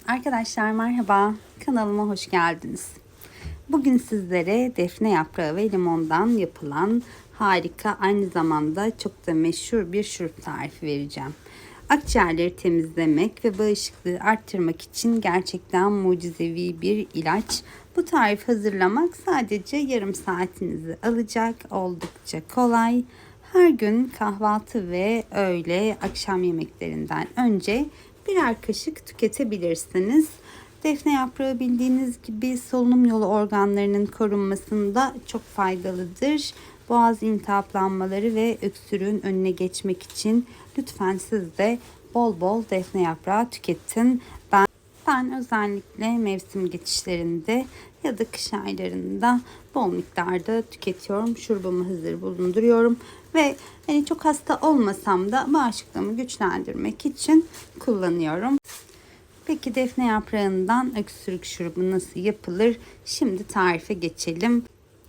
Arkadaşlar merhaba, kanalıma hoş geldiniz. Bugün sizlere defne yaprağı ve limondan yapılan harika, aynı zamanda çok da meşhur bir şurup tarifi vereceğim. Akciğerleri temizlemek ve bağışıklığı arttırmak için gerçekten mucizevi bir ilaç. Bu tarifi hazırlamak sadece yarım saatinizi alacak, oldukça kolay. Her gün kahvaltı ve öğle, akşam yemeklerinden önce birer kaşık tüketebilirsiniz. Defne yaprağı bildiğiniz gibi solunum yolu organlarının korunmasında çok faydalıdır. Boğaz iltihaplanmaları ve öksürüğün önüne geçmek için lütfen siz de bol bol defne yaprağı tüketin. Ben özellikle mevsim geçişlerinde ya da kış aylarında bol miktarda tüketiyorum. Şurubumu hazır bulunduruyorum ve çok hasta olmasam da bağışıklığımı güçlendirmek için kullanıyorum. Peki defne yaprağından öksürük şurubu nasıl yapılır? Şimdi tarife geçelim.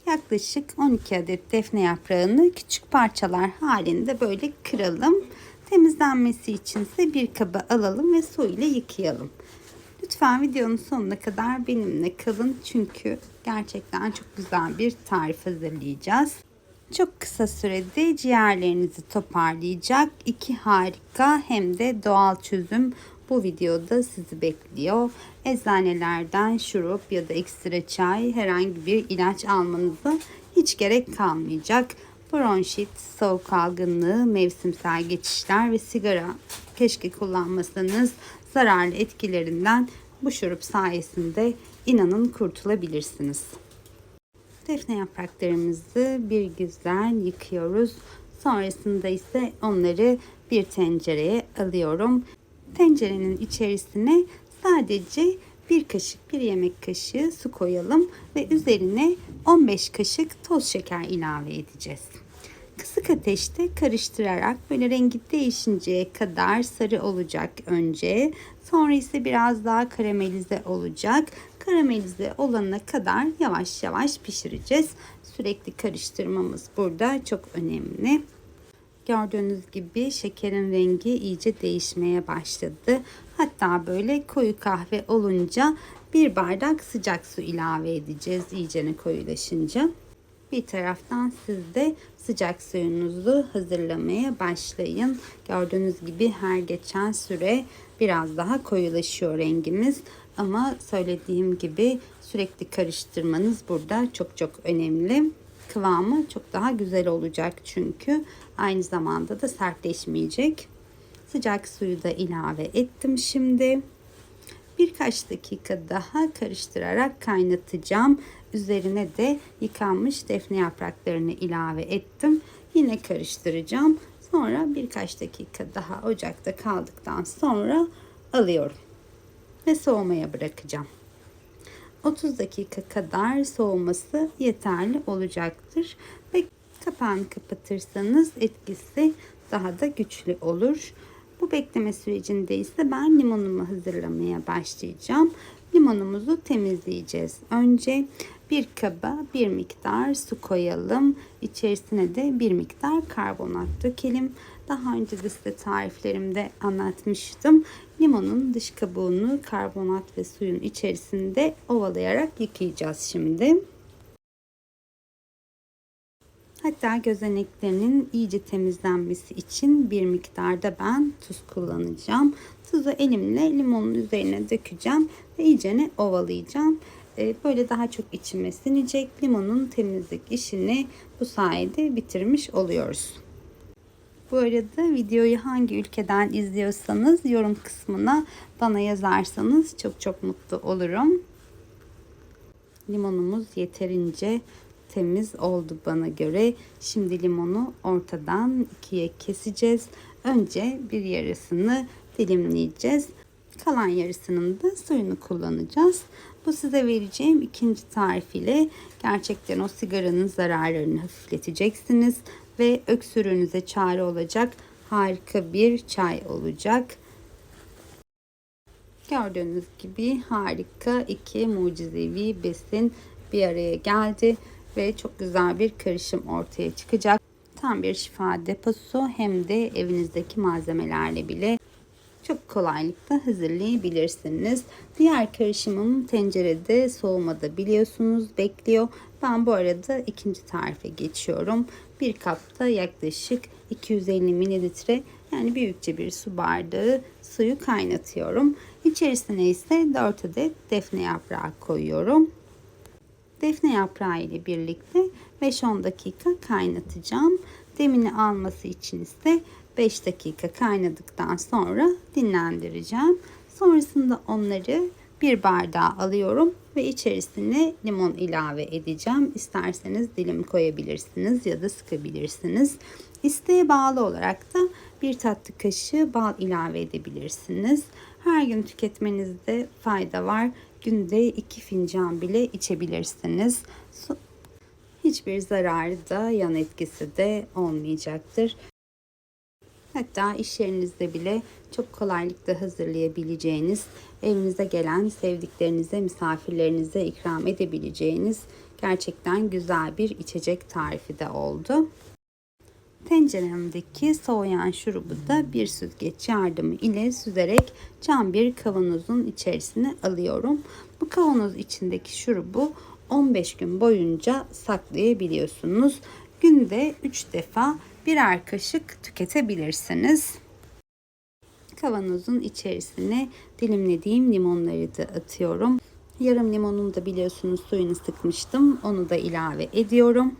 Yaklaşık 12 adet defne yaprağını küçük parçalar halinde böyle kıralım. Temizlenmesi içinse bir kaba alalım ve su ile yıkayalım. Lütfen videonun sonuna kadar benimle kalın çünkü gerçekten çok güzel bir tarif hazırlayacağız. Çok kısa sürede ciğerlerinizi toparlayacak iki harika hem de doğal çözüm bu videoda sizi bekliyor. Eczanelerden şurup ya da ekstra çay, herhangi bir ilaç almanıza hiç gerek kalmayacak. Bronşit, soğuk algınlığı, mevsimsel geçişler ve sigara keşke kullanmasanız zararlı etkilerinden bu şurup sayesinde inanın kurtulabilirsiniz. Defne yapraklarımızı bir güzel yıkıyoruz. Sonrasında ise onları bir tencereye alıyorum. Tencerenin içerisine sadece bir yemek kaşığı su koyalım ve üzerine 15 kaşık toz şeker ilave edeceğiz. Kısık ateşte karıştırarak böyle rengi değişinceye kadar sarı olacak önce. Sonra ise biraz daha karamelize olacak. Karamelize olana kadar yavaş yavaş pişireceğiz. Sürekli karıştırmamız burada çok önemli. Gördüğünüz gibi şekerin rengi iyice değişmeye başladı. Hatta böyle koyu kahve olunca bir bardak sıcak su ilave edeceğiz iyicene koyulaşınca. Bir taraftan siz de sıcak suyunuzu hazırlamaya başlayın. Gördüğünüz gibi her geçen süre biraz daha koyulaşıyor rengimiz. Ama söylediğim gibi sürekli karıştırmanız burada çok çok önemli. Kıvamı çok daha güzel olacak çünkü aynı zamanda da sertleşmeyecek. Sıcak suyu da ilave ettim şimdi. Birkaç dakika daha karıştırarak kaynatacağım. Üzerine de yıkanmış defne yapraklarını ilave ettim. Yine karıştıracağım. Sonra birkaç dakika daha ocakta kaldıktan sonra alıyorum ve soğumaya bırakacağım. 30 dakika kadar soğuması yeterli olacaktır ve kapağını kapatırsanız etkisi daha da güçlü olur. Bu bekleme sürecinde ise ben limonumu hazırlamaya başlayacağım. Limonumuzu temizleyeceğiz. Önce bir kaba bir miktar su koyalım. İçerisine de bir miktar karbonat dökelim. Daha önce de size tariflerimde anlatmıştım. Limonun dış kabuğunu karbonat ve suyun içerisinde ovalayarak yıkayacağız şimdi. Hatta gözeneklerinin iyice temizlenmesi için bir miktarda ben tuz kullanacağım. Tuzu elimle limonun üzerine dökeceğim ve iyicene ovalayacağım. Böyle daha çok içime sinecek. Limonun temizlik işini bu sayede bitirmiş oluyoruz. Bu arada videoyu hangi ülkeden izliyorsanız yorum kısmına bana yazarsanız çok çok mutlu olurum. Limonumuz yeterince temiz oldu bana göre. Şimdi limonu ortadan ikiye keseceğiz. Önce bir yarısını dilimleyeceğiz. Kalan yarısının da suyunu kullanacağız. Bu size vereceğim ikinci tarif ile gerçekten o sigaranın zararlarını hafifleteceksiniz ve öksürüğünüze çare olacak harika bir çay olacak. Gördüğünüz gibi harika iki mucizevi besin bir araya geldi ve çok güzel bir karışım ortaya çıkacak. Tam bir şifa deposu hem de evinizdeki malzemelerle bile çok kolaylıkla hazırlayabilirsiniz. Diğer karışımım tencerede soğumada biliyorsunuz bekliyor. Ben bu arada ikinci tarife geçiyorum. Bir kapta yaklaşık 250 mililitre, yani büyükçe bir su bardağı suyu kaynatıyorum. İçerisine ise 4 adet defne yaprağı koyuyorum. Defne yaprağı ile birlikte 5-10 dakika kaynatacağım. Demini alması için ise 5 dakika kaynadıktan sonra dinlendireceğim. Sonrasında onları bir bardağa alıyorum ve içerisine limon ilave edeceğim. İsterseniz dilim koyabilirsiniz ya da sıkabilirsiniz. İsteğe bağlı olarak da bir tatlı kaşığı bal ilave edebilirsiniz. Her gün tüketmenizde fayda var. Günde 2 fincan bile içebilirsiniz. Hiçbir zararı da yan etkisi de olmayacaktır. Hatta iş yerinizde bile çok kolaylıkla hazırlayabileceğiniz, evinize gelen sevdiklerinize, misafirlerinize ikram edebileceğiniz gerçekten güzel bir içecek tarifi de oldu. Tenceremdeki soğuyan şurubu da bir süzgeç yardımı ile süzerek cam bir kavanozun içerisine alıyorum. Bu kavanoz içindeki şurubu 15 gün boyunca saklayabiliyorsunuz. Günde 3 defa birer kaşık tüketebilirsiniz. Kavanozun içerisine dilimlediğim limonları da atıyorum. Yarım limonun da biliyorsunuz suyunu sıkmıştım. Onu da ilave ediyorum.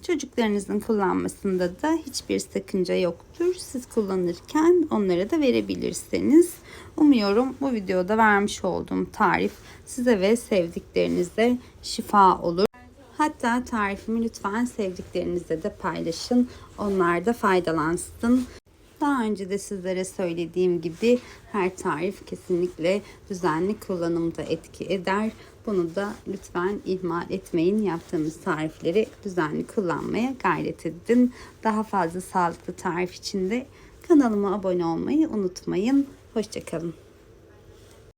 Çocuklarınızın kullanmasında da hiçbir sakınca yoktur. Siz kullanırken onlara da verebilirsiniz. Umuyorum bu videoda vermiş olduğum tarif size ve sevdiklerinize şifa olur. Hatta tarifimi lütfen sevdiklerinizle de paylaşın. Onlar da faydalansın. Daha önce de sizlere söylediğim gibi her tarif kesinlikle düzenli kullanımda etki eder. Bunu da lütfen ihmal etmeyin. Yaptığımız tarifleri düzenli kullanmaya gayret edin. Daha fazla sağlıklı tarif için de kanalıma abone olmayı unutmayın. Hoşça kalın.